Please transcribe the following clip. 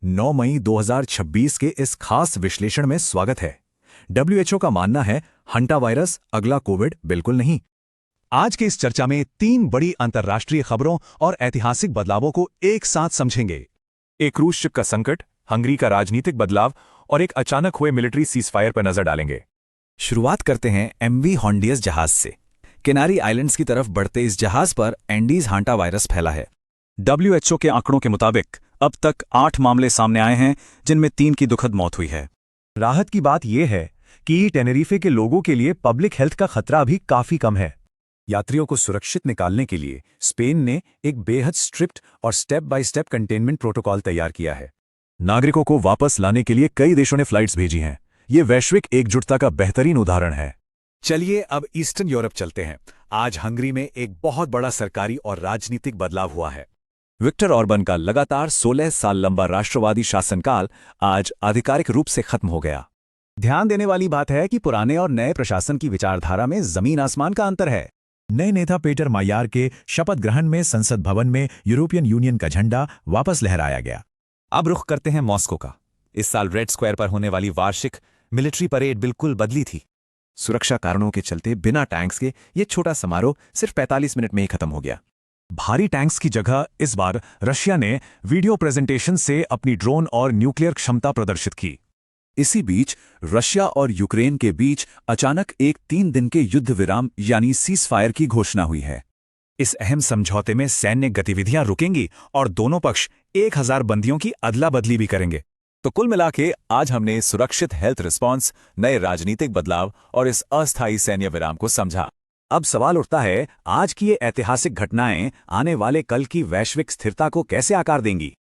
9 मई 2026 के इस खास विश्लेषण में स्वागत है। डब्ल्यूएचओ का मानना है हंटा वायरस अगला कोविड बिल्कुल नहीं। आज के इस चर्चा में 3 बड़ी अंतर्राष्ट्रीय खबरों और ऐतिहासिक बदलावों को एक साथ समझेंगे। एक क्रूज शिप का संकट, हंगरी का राजनीतिक बदलाव और एक अचानक हुए मिलिट्री सीजफायर पर नजर डालेंगे। शुरुआत करते हैं एमवी हॉन्डियस जहाज से। किनारी आइलैंड्स की तरफ बढ़ते इस जहाज पर एंडीज हांटा वायरस फैला है। डब्ल्यूएचओ के आंकड़ों के मुताबिक अब तक 8 मामले सामने आए हैं, जिनमें 3 की दुखद मौत हुई है। राहत की बात यह है कि टेनेरिफे के लोगों के लिए पब्लिक हेल्थ का खतरा अभी काफी कम है। यात्रियों को सुरक्षित निकालने के लिए स्पेन ने एक बेहद स्ट्रिक्ट और step by step containment protocol तैयार किया है। नागरिकों को वापस लाने के लिए कई देशों ने फ्लाइट्स भेजी हैं। ये वैश्विक एकजुटता का बेहतरीन उदाहरण है। चलिए अब ईस्टर्न यूरोप चलते हैं। आज हंगरी में एक बहुत बड़ा सरकारी और राजनीतिक बदलाव हुआ है। विक्टर ऑर्बन का लगातार 16 साल लंबा राष्ट्रवादी शासनकाल आज आधिकारिक रूप से खत्म हो गया। ध्यान देने वाली बात है कि पुराने और नए प्रशासन की विचारधारा में जमीन आसमान का अंतर है। नए नेता पीटर मायार के शपथ ग्रहण में संसद भवन में यूरोपियन यूनियन का झंडा वापस लहराया गया। अब रुख करते हैं मॉस्को का। इस साल रेड स्क्वायर पर होने वाली वार्षिक मिलिट्री परेड बिल्कुल बदली थी। सुरक्षा कारणों के चलते बिना टैंक्स के ये छोटा समारोह सिर्फ 45 मिनट में ही खत्म हो गया। भारी टैंक्स की जगह इस बार रशिया ने वीडियो प्रेजेंटेशन से अपनी ड्रोन और न्यूक्लियर क्षमता प्रदर्शित की। इसी बीच रशिया और यूक्रेन के बीच अचानक एक 3 दिन के युद्ध विराम यानी सीजफायर की घोषणा हुई है। इस अहम समझौते में सैन्य गतिविधियां रुकेंगी और दोनों पक्ष 1000 बंदियों की अदला बदली भी करेंगे। तो कुल मिलाके आज हमने सुरक्षित हेल्थ रिस्पॉन्स, नए राजनीतिक बदलाव और इस अस्थायी सैन्य विराम को समझा। अब सवाल उठता है, आज की ये ऐतिहासिक घटनाएं आने वाले कल की वैश्विक स्थिरता को कैसे आकार देंगी?